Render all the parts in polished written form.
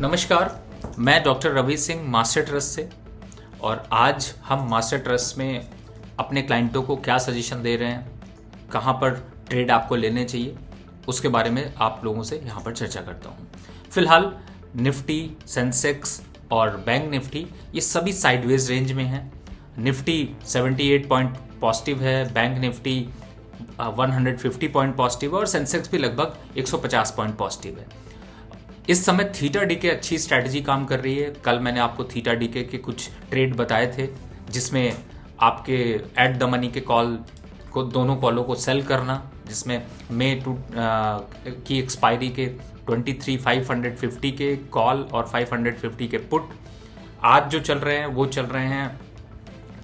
नमस्कार, मैं doctor Ravi Singh master trust से। और आज हम मास्टर ट्रस्ट में अपने क्लाइंटों को क्या सजेशन दे रहे हैं, कहाँ पर ट्रेड आपको लेने चाहिए, उसके बारे में आप लोगों से यहाँ पर चर्चा करता हूँ। फिलहाल निफ्टी, सेंसेक्स और बैंक निफ्टी ये सभी साइडवेज रेंज में हैं। निफ्टी 78 पॉइंट पॉजिटिव है, बैंक निफ्टी 150 पॉइंट पॉजिटिव है और सेंसेक्स भी लगभग 150 पॉइंट पॉजिटिव है। इस समय थीटा डीके अच्छी स्ट्रैटेजी काम कर रही है। कल मैंने आपको थीटा डीके के कुछ ट्रेड बताए थे, जिसमें आपके एट द मनी के कॉल को, दोनों कॉलों को सेल करना, जिसमें मई की एक्सपायरी के 23,550 के कॉल और 550 के पुट आज जो चल रहे हैं वो चल रहे हैं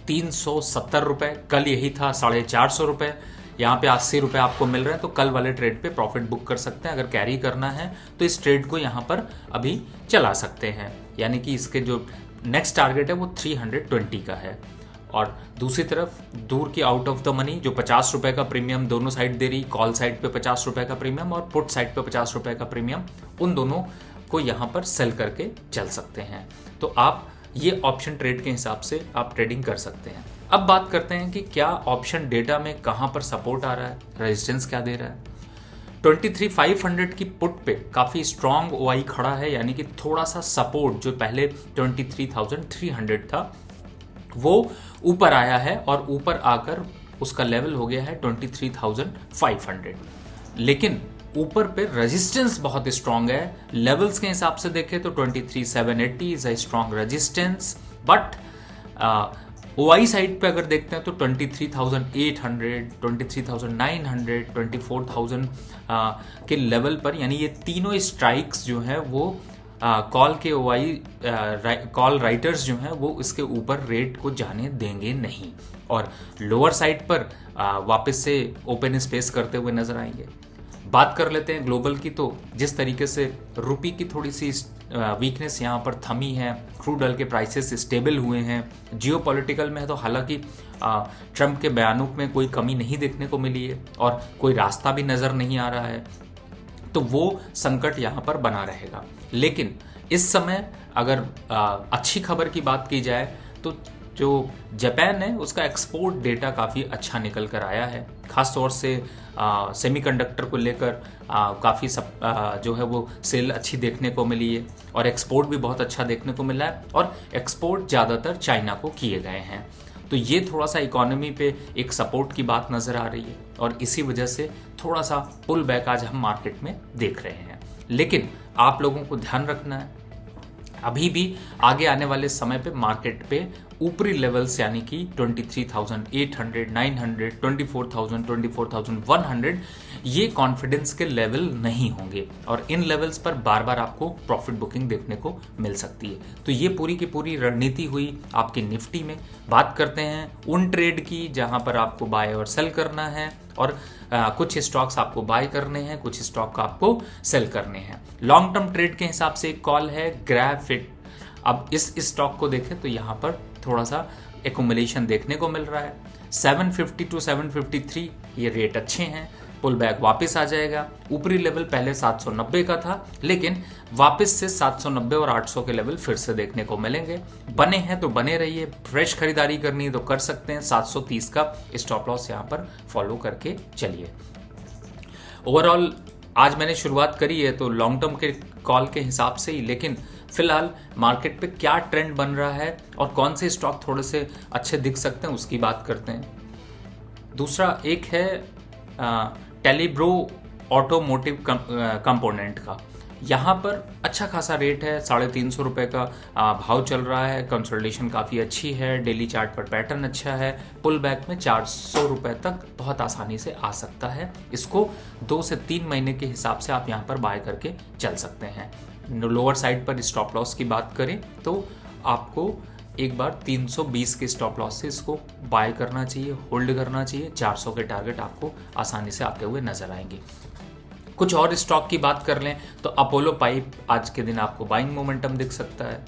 370 रुपये। कल यही था 450 रुपये। यहाँ पे 80 रुपये आपको मिल रहे हैं, तो कल वाले ट्रेड पे प्रॉफिट बुक कर सकते हैं। अगर कैरी करना है तो इस ट्रेड को यहाँ पर अभी चला सकते हैं, यानी कि इसके जो नेक्स्ट टारगेट है वो 320 का है। और दूसरी तरफ दूर की आउट ऑफ द मनी जो 50 रुपये का प्रीमियम दोनों साइड दे रही, कॉल साइड पे 50 रुपये का प्रीमियम और पुट साइड पे 50 रुपये का प्रीमियम, उन दोनों को यहाँ पर सेल करके चल सकते हैं। तो आप ये ऑप्शन ट्रेड के हिसाब से आप ट्रेडिंग कर सकते हैं। अब बात करते हैं कि क्या ऑप्शन डेटा में कहाँ पर सपोर्ट आ रहा है, रेजिस्टेंस क्या दे रहा है। 23,500 की पुट पे काफ़ी स्ट्रॉन्ग ओआई खड़ा है, यानी कि थोड़ा सा सपोर्ट जो पहले 23,300 था वो ऊपर आया है और ऊपर आकर उसका लेवल हो गया है 23,500। लेकिन ऊपर पे रेजिस्टेंस बहुत स्ट्रांग है। लेवल्स के हिसाब से देखें तो 23,780 is a strong resistance, but OI side पे अगर देखते हैं तो 23,800, 23,900, 24,000 के लेवल पर, यानी ये तीनों स्ट्राइक्स जो हैं वो कॉल के ओआई कॉल राइटर्स जो हैं वो इसके ऊपर रेट को जाने देंगे नहीं, और लोअर साइड पर वापस से ओपन स्पेस करते हुए नजर आएंगे। बात कर लेते हैं ग्लोबल की, तो जिस तरीके से रुपी की थोड़ी सी वीकनेस यहाँ पर थमी है, क्रूड ऑयल के प्राइसेस स्टेबल हुए हैं। जियोपॉलिटिकल में है तो हालांकि ट्रंप के बयानों में कोई कमी नहीं देखने को मिली है और कोई रास्ता भी नज़र नहीं आ रहा है, तो वो संकट यहाँ पर बना रहेगा। लेकिन इस समय अगर अच्छी खबर की बात की जाए तो जो जापान है उसका एक्सपोर्ट डेटा काफ़ी अच्छा निकल कर आया है। खास तौर से सेमीकंडक्टर को लेकर काफ़ी जो है वो सेल अच्छी देखने को मिली है और एक्सपोर्ट भी बहुत अच्छा देखने को मिला है, और एक्सपोर्ट ज़्यादातर चाइना को किए गए हैं। तो ये थोड़ा सा इकोनॉमी पे एक सपोर्ट की बात नज़र आ रही है और इसी वजह से थोड़ा सा पुल बैक आज हम मार्केट में देख रहे हैं। लेकिन आप लोगों को ध्यान रखना है, अभी भी आगे आने वाले समय पे मार्केट पे ऊपरी लेवल्स यानी कि 23,800, 900, 24,000, 24,100 ये कॉन्फिडेंस के लेवल नहीं होंगे और इन लेवल्स पर बार बार आपको प्रॉफिट बुकिंग देखने को मिल सकती है। तो ये पूरी की पूरी रणनीति हुई आपकी निफ्टी में। बात करते हैं उन ट्रेड की जहां पर आपको बाय और सेल करना है, और कुछ स्टॉक्स आपको बाय करने हैं, कुछ स्टॉक आपको सेल करने हैं। लॉन्ग टर्म ट्रेड के हिसाब से एक कॉल है ग्राफिट। अब इस स्टॉक को देखें तो यहाँ पर थोड़ा सा एकुमुलेशन देखने को मिल रहा है। 750 टू 753 ये रेट अच्छे हैं, पुल बैक वापस आ जाएगा। ऊपरी लेवल पहले 790 का था, लेकिन वापस से 790 और 800 के लेवल फिर से देखने को मिलेंगे। बने हैं तो बने रहिए, फ्रेश खरीदारी करनी है तो कर सकते हैं। 730 का स्टॉप लॉस यहाँ पर फॉलो करके चलिए। ओवरऑल आज मैंने शुरुआत करी है तो लॉन्ग टर्म के कॉल के हिसाब से ही, लेकिन फिलहाल मार्केट पे क्या ट्रेंड बन रहा है और कौन से स्टॉक थोड़े से अच्छे दिख सकते हैं उसकी बात करते हैं। दूसरा एक है टेलीब्रो ऑटोमोटिव कंपोनेंट का। यहाँ पर अच्छा खासा रेट है, 350 रुपये का भाव चल रहा है। कंसोलिडेशन काफ़ी अच्छी है, डेली चार्ट पर पैटर्न अच्छा है। पुल बैक में 400 रुपये तक बहुत आसानी से आ सकता है। इसको 2 से 3 महीने के हिसाब से आप यहाँ पर बाय करके चल सकते हैं। लोअर साइड पर स्टॉप लॉस की बात करें तो आपको एक बार 320 के स्टॉप लॉस से इसको बाय करना चाहिए, होल्ड करना चाहिए। 400 के टारगेट आपको आसानी से आते हुए नजर आएंगे। कुछ और स्टॉक की बात कर लें तो अपोलो पाइप आज के दिन आपको बाइंग मोमेंटम दिख सकता है।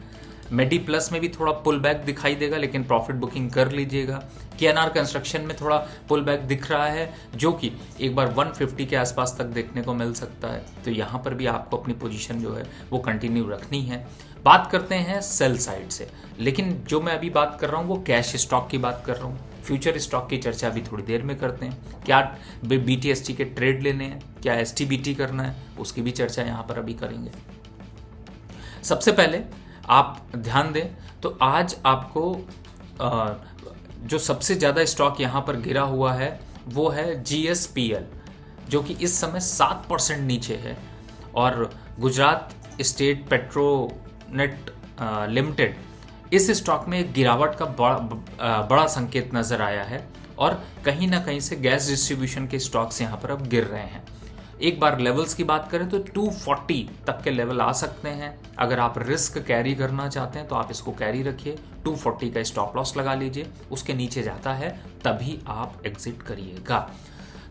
मेडी प्लस में भी थोड़ा पुल बैक दिखाई देगा, लेकिन प्रॉफिट बुकिंग कर लीजिएगा। केएनआर कंस्ट्रक्शन में थोड़ा पुल बैक दिख रहा है, जो कि एक बार 150 के आसपास तक देखने को मिल सकता है। तो यहाँ पर भी आपको अपनी पोजीशन जो है वो कंटिन्यू रखनी है। बात करते हैं सेल साइड से, लेकिन जो मैं अभी बात कर रहा हूँ वो कैश स्टॉक की बात कर रहा हूँ। फ्यूचर स्टॉक की चर्चा अभी थोड़ी देर में करते हैं। क्या BTST के ट्रेड लेने हैं, क्या STBT करना है, उसकी भी चर्चा यहाँ पर अभी करेंगे। सबसे पहले आप ध्यान दें तो आज आपको जो सबसे ज़्यादा स्टॉक यहाँ पर गिरा हुआ है वो है GSPL, जो कि इस समय 7% नीचे है, और गुजरात स्टेट पेट्रोनेट लिमिटेड, इस स्टॉक में एक गिरावट का बड़ा संकेत नजर आया है, और कहीं ना कहीं से गैस डिस्ट्रीब्यूशन के स्टॉक्स यहाँ पर अब गिर रहे हैं। एक बार लेवल्स की बात करें तो 240 तक के लेवल आ सकते हैं। अगर आप रिस्क कैरी करना चाहते हैं तो आप इसको कैरी रखिए, 240 का स्टॉप लॉस लगा लीजिए, उसके नीचे जाता है तभी आप एग्जिट करिएगा।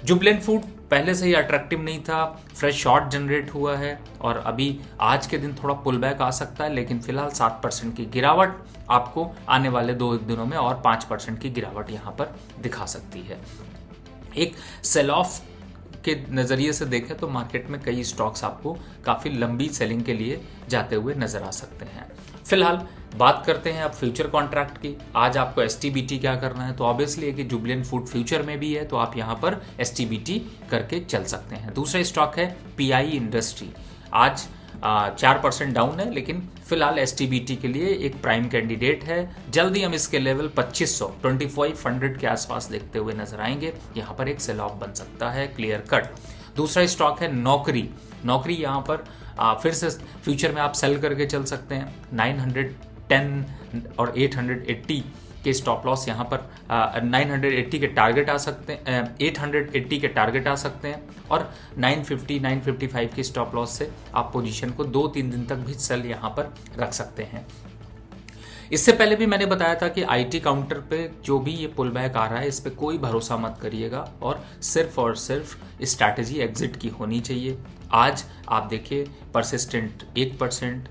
जुबिलेंट फूड पहले से ही अट्रैक्टिव नहीं था, फ्रेश शॉर्ट जनरेट हुआ है, और अभी आज के दिन थोड़ा पुल बैक आ सकता है, लेकिन फिलहाल 7% की गिरावट आपको आने वाले 2 दिनों में और 5% की गिरावट यहाँ पर दिखा सकती है। एक सेल ऑफ के नज़रिए से देखें तो मार्केट में कई स्टॉक्स आपको काफ़ी लंबी सेलिंग के लिए जाते हुए नजर आ सकते हैं। फिलहाल बात करते हैं अब फ्यूचर कॉन्ट्रैक्ट की। आज आपको STBT क्या करना है, तो ऑब्वियसली है कि जुबिलेंट फूड फ्यूचर में भी है, तो आप यहाँ पर STBT करके चल सकते हैं। दूसरा स्टॉक है PI इंडस्ट्री, आज 4% डाउन है, लेकिन फिलहाल STBT के लिए एक प्राइम कैंडिडेट है। जल्दी हम इसके लेवल 2500 के आसपास देखते हुए नजर आएंगे। यहाँ पर एक सेल ऑफ बन सकता है, क्लियर कट। दूसरा स्टॉक है नौकरी यहाँ पर फिर से फ्यूचर में आप सेल करके चल सकते हैं। 910 और 880 के स्टॉप लॉस यहाँ पर 980 के टारगेट आ सकते हैं, 880 के टारगेट आ सकते हैं, और 950 955 के स्टॉप लॉस से आप पोजीशन को 2-3 दिन तक भी सेल यहाँ पर रख सकते हैं। इससे पहले भी मैंने बताया था कि IT काउंटर पे जो भी ये पुल बैक आ रहा है, इस पे कोई भरोसा मत करिएगा, और सिर्फ स्ट्रैटेजी एग्जिट की होनी चाहिए। आज आप देखिए परसिस्टेंट 1%,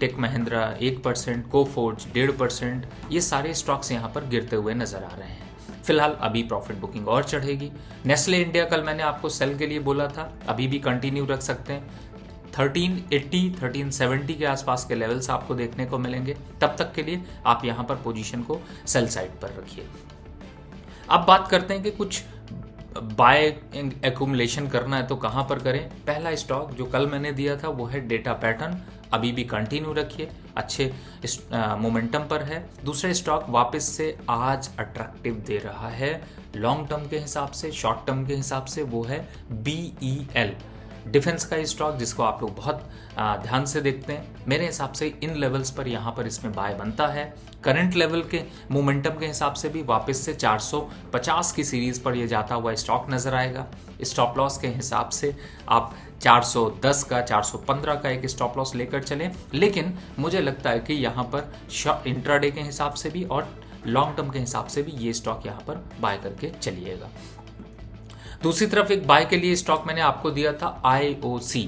टेक महिंद्रा 1%, कोफोर्ज 1.5%, ये सारे स्टॉक्स यहाँ पर गिरते हुए नजर आ रहे हैं। फिलहाल अभी प्रॉफिट बुकिंग और चढ़ेगी। नेस्ले इंडिया कल मैंने आपको सेल के लिए बोला था, अभी भी कंटिन्यू रख सकते हैं। 1380 1370 के आसपास के लेवल्स आपको देखने को मिलेंगे, तब तक के लिए आप यहाँ पर पोजीशन को सेल साइड पर रखिए। अब बात करते हैं कि कुछ बाय एक्यूमुलेशन करना है तो कहाँ पर करें। पहला स्टॉक जो कल मैंने दिया था वो है डेटा पैटर्न, अभी भी कंटिन्यू रखिए, अच्छे मोमेंटम पर है। दूसरा स्टॉक वापस से आज अट्रैक्टिव दे रहा है लॉन्ग टर्म के हिसाब से, शॉर्ट टर्म के हिसाब से, वो है BEL, डिफेंस का स्टॉक, जिसको आप लोग बहुत ध्यान से देखते हैं। मेरे हिसाब से इन लेवल्स पर यहाँ पर इसमें बाय बनता है। करंट लेवल के मोमेंटम के हिसाब से भी वापस से 450 की सीरीज पर ये जाता हुआ स्टॉक नजर आएगा। स्टॉप लॉस के हिसाब से आप 410 का 415 का एक स्टॉप लॉस लेकर चलें, लेकिन मुझे लगता है कि यहाँ पर इंट्राडे के हिसाब से भी और लॉन्ग टर्म के हिसाब से भी ये स्टॉक यहाँ पर बाय करके चलिएगा। दूसरी तरफ एक बाय के लिए स्टॉक मैंने आपको दिया था IOC,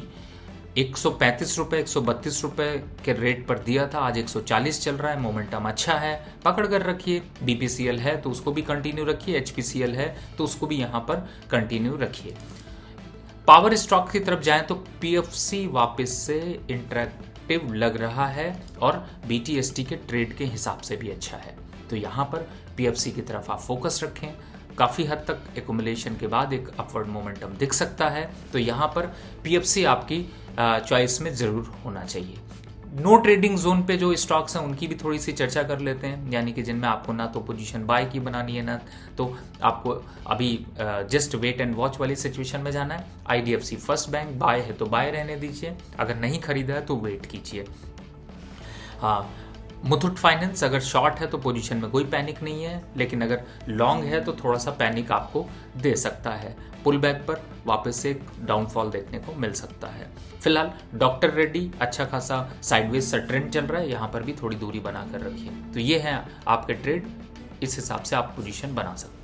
135 रुपए 132 रुपए के रेट पर दिया था, आज 140 चल रहा है, मोमेंटम अच्छा है, पकड़ कर रखिए। BPCL है तो उसको भी कंटिन्यू रखिए, HPCL है तो उसको भी यहाँ पर कंटिन्यू रखिए। पावर स्टॉक की तरफ जाएं तो PFC वापस से इंटरेक्टिव लग रहा है, और BTST के ट्रेड के हिसाब से भी अच्छा है, तो यहाँ पर PFC की तरफ आप फोकस रखें। काफ़ी हद तक एक्यूमुलेशन के बाद एक अपवर्ड मोमेंटम दिख सकता है, तो यहाँ पर PFC आपकी चॉइस में ज़रूर होना चाहिए। नो ट्रेडिंग जोन पे जो स्टॉक्स हैं उनकी भी थोड़ी सी चर्चा कर लेते हैं, यानी कि जिनमें आपको ना तो पोजीशन बाय की बनानी है, ना तो आपको अभी जस्ट वेट एंड वॉच वाली सिचुएशन में जाना है। IDFC फर्स्ट बैंक बाय है तो बाय रहने दीजिए, अगर नहीं खरीदा है तो वेट कीजिए। हाँ, मुथूट फाइनेंस अगर शॉर्ट है तो पोजीशन में कोई पैनिक नहीं है, लेकिन अगर लॉन्ग है तो थोड़ा सा पैनिक आपको दे सकता है। पुल बैक पर वापस से डाउनफॉल देखने को मिल सकता है। फिलहाल डॉक्टर रेड्डी अच्छा खासा साइडवेज सा ट्रेंड चल रहा है, यहाँ पर भी थोड़ी दूरी बनाकर रखिए। तो ये है आपके ट्रेड, इस हिसाब से आप पोजीशन बना सकते हैं।